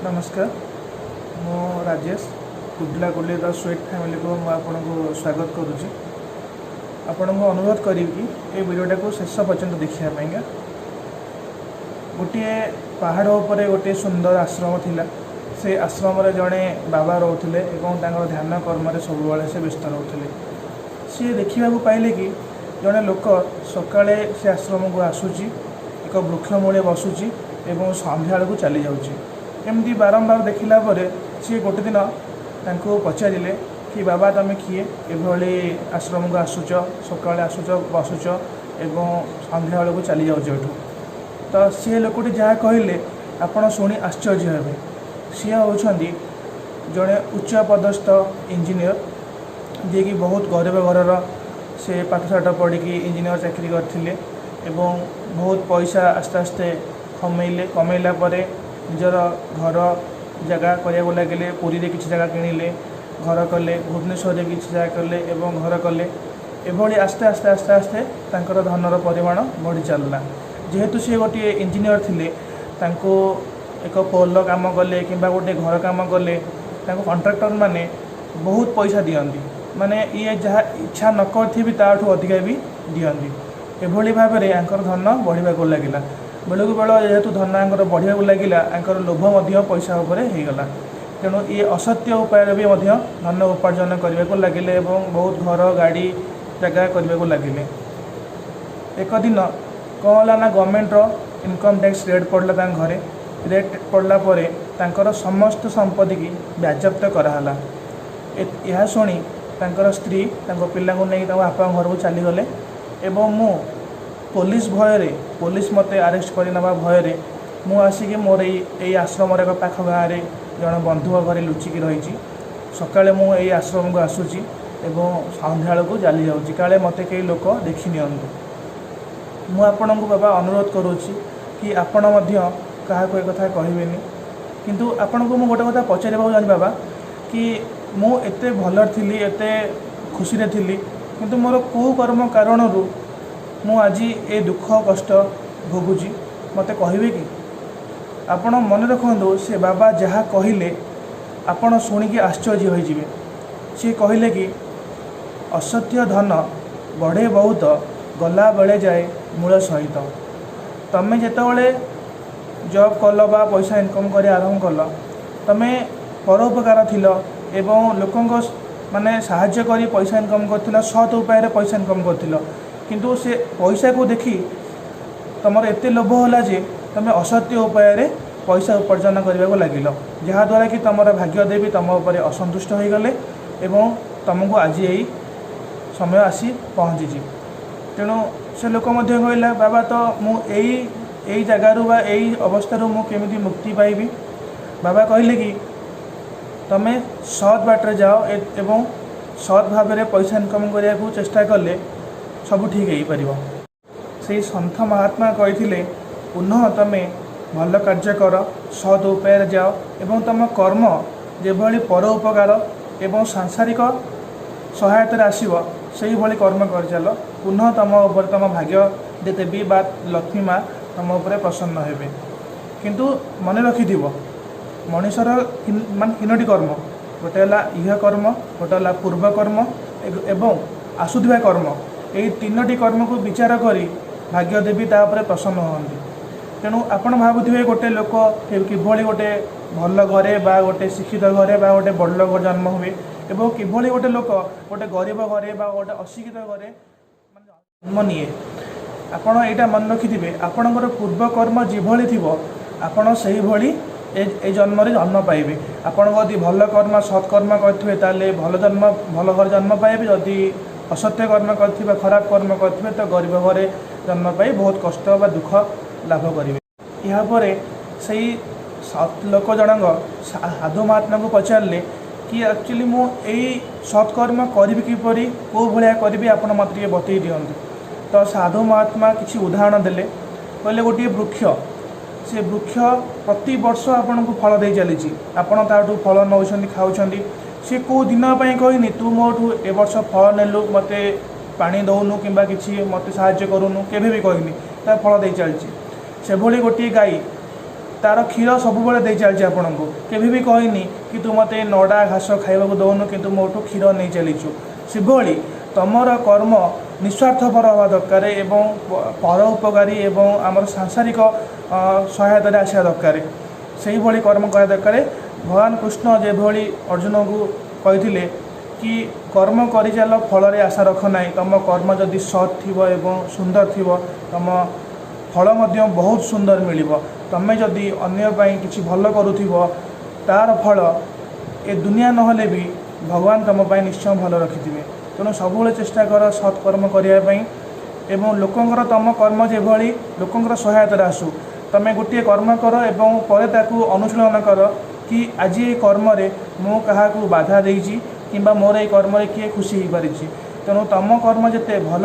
नमस्कार मो Rajesh गुडलागुली sweet family को मुझे स्वागत करुच्ची आपण को अनुरोध करी ये वीडियोटा को शेष पर्यंत देखापी गोटे पहाड़ उपर गोटे सुंदर आश्रम थिला से आश्रम जड़े बाबा रोते ध्यान कर्म सब से व्यस्त रोते सी देखा पाइले कि जड़े लोक सकाळे से आश्रम को आसूची एक वृक्ष मूले बसुची एवं संध्या को चली जाऊँगी एमती बारंबार देखला सी गोटे दिन पचारे कि बाबा तुम किए एभली आश्रम को आसुच सकाଳେ आसुच बसुच एवं संध्या को चली जाऊँ एठू तो सी लोकटी जहाँ कहले आपण शुणी आश्चर्य हे सी होती जड़े उच्च पदस्थ इंजीनियर जी कि बहुत गरीब घर से पाठशाठ पढ़ी इंजीनियर चाकरी करते एवं बहुत पैसा आस्ते आस्ते कमेला निजर घर जगह कराया लगे पुरी रे किसी जगह किणिले घर कले भुवनेश्वर में किसी जगह कले एवं घर कले एभली आस्ते आस्ते आस्ते आस्ते तांकर धनर परिमाण बढ़ी चलला जेहेतु सी गोटे इंजीनियर थिले तांको एक पोल काम कले कि गोटे घर काम कले कंट्राक्टर माने बहुत पैसा दियंती माने ये जहाँ इच्छा न करी ताठू अधिका भी दियंती एभली भाव में धन बढ़ाक लगिला बेलू बेल जेहेतु धन बढ़िया लगिला लोभ पैसा उपर होगला तेणु ये असत्य उपाय भी धन उपार्जन करने को लगिले बहुत घर गाड़ी जगह करने को लगिले एक दिन कौन है ना गवर्नमेंट इनकम टैक्स रेट पड़ला घरे रेट पड़ला पर समस्त संपत्ति की बाजप्त कराला यह शुणी स्त्री पिला नहीं बापा घर को चलीगले एवं मु पुलिस भय पुलिस मत आरेस्ट करना भय मु आसिक मोर ये आश्रम एक पाख गाँव में जन बंधु घरे लुचिकी रही सकाଳେ मु ये आश्रम को आसूची एवं संध्या को चली जाऊँगी काले मत कई लोक देखी नियंतु मु आपण को बाबा अनुरोध करुच्ची कि आपण क्या कथा कहबेनि किंतु आपण को मु गोटे कथा पचारिबा जानी बाबा कि मु एते भल थी एते खुशी थी किंतु मोर को कर्म कारण मु आज ये दुख कष्ट भोगुची मते कहबे कि आपण मन रखु से बाबा जहाँ कहले आपण शुणिकी आश्चर्य होइजिबे सी कहले कि असत्य धन बढ़े बहुत गला बेले जाए मूल सहित तमें जितेबाला जॉब कल बा पैसा इनकम कर आरंभ कल तमें परोपकार थिल एवं लोक माने साहाय्य करी पैसा इनकम कर सत उपाय पैसा इनकम कर किंतु से पैसा को देखी तुम एते लोभ होला जे तुम असत्य उपाय पैसा उपार्जन करने को लगिल जहाँद्वारा कि तुम भाग्यदेवी तुम उपर असंतुष्ट हो गले एवं तुमको आज यही समय आसी पहुँची तेणु से लोक कहला बाबा तो मुझे जगार यही अवस्था मुझे मुक्ति पाइबी बाबा कहले कि तुम्हें सत् बाटर जाओ एवं सत् भाव में पैसा इनकम करने को चेष्टा कले सब ठीक हो पार से सन्थ महात्मा कही पुनः तुम्हें भल कार्य कर सद उपाय जाओ एवं तुम कर्म जेभली पर उपकार एवं सांसारिक सहायता आसव से भली कर्म कर चल पुनः तुम उपर तुम भाग्य देवी बा लक्ष्मी माँ तुम उपर प्रसन्न हे किंतु मन रखि मनीषर मान तीनोटी कर्म गोटे इह कर्म गोटे पूर्व कर्म एवं आसुवा कर्म यही तीनोटी कर्म को विचार करी भाग्यदेवी तापर प्रसन्न होती तेणु आपण भावुवे गोटे लोक किभली गोटे भल घरे बा गोटे शिक्षित घरे बा गोटे बड़ लोक जन्म हुए एवं किभली गोटे लोक गोटे गरीब घरे बा गोटे अशिक्षित घरे जन्म निए आपण यहाँ मन रखिथे आपणकर पूर्व कर्म जिभली थी आपण से भली ए जन्म जन्म पाइबे आपण यदि भल कर्म सत्कर्म करेंगे ताले भल जन्म भल घर जन्म पाइबे जदि असत्य कर्म कर खराब कर्म करेंगे तो गरीब घरे जन्म पाई बहुत कष्ट व दुख लाभ करेंगे यापर से लोक जनक साधु महात्मा को पचारे कि एक्चुअली मुझे सत्कर्म करी किपरि कौ भाया करी आप मत बतई दिंतु तो साधु महात्मा किसी उदाहरण देले कहले गोटे वृक्ष से वृक्ष प्रति वर्ष आपन को फल दे चली आपड़ ताठू फल नौ खाऊँ सी कौ दिन कहनी तू मोठू ए वर्ष फल नेलु मत पानी दौनु कि किसी मत साहाय्य करूनु केबे भी कहनी तार फल दे चलती से भली गोटे गाई तार क्षीर सब दे चलती आपन को केभी भी कहनी कि तू मत नड़ा घास खाइबा दौनु कि मोठू क्षीर नहीं चलीचु से भाई तुमर कर्म निस्वार्थपर हवा दरकार एवं पर उपकारी एवं आमर सांसारिक सहायता आसा दरकार से भाई कर्म करा दरकार। भगवान कृष्ण जे भाई अर्जुन को कही कि कर्म कर चल फल आशा रख ना तुम कर्म जदि सत् थी एवं सुंदर थी तुम फल बहुत सुंदर मिल तुम जदि अन्य किसी भल करूँ तार फल ए दुनिया नहले भी भगवान तुम निश्चय भल रखिथे। तेणु सब चेष्टा कर सत्कर्म करने एवं लोकंर तुम कर्म जो भाई लोकंर सहायता आसू तुम गोटे कर्म कर एवं पर अनुशीलन कर कि आज ये कर्म मु क्या बाधा देती कि मोर ये कर्म किए खुशी हो पारी। तेणु तुम कर्म जिते भल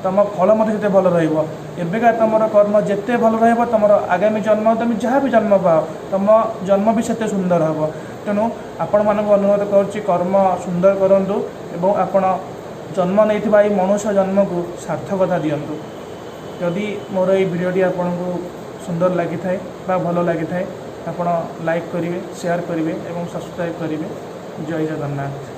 तुम फल जिते भल रबेका तुम कर्म जिते भल तुम आगामी जन्म तुम जहाँ भी जन्म पाओ तुम जन्म भी सेते सुंदर हम। तेणु आपण मानक अनुरोध करुच्ची कर्म सुंदर करूँ एवं आपण जन्म नहीं मनुष्य जन्म को सार्थकता दिंतु। जदि मोर ये भिडियोटी आपन को सुंदर लगी थाए भल लगी थाए आपण लाइक करेंगे शेयर करेंगे और सब्सक्राइब करेंगे। जय जगन्नाथ।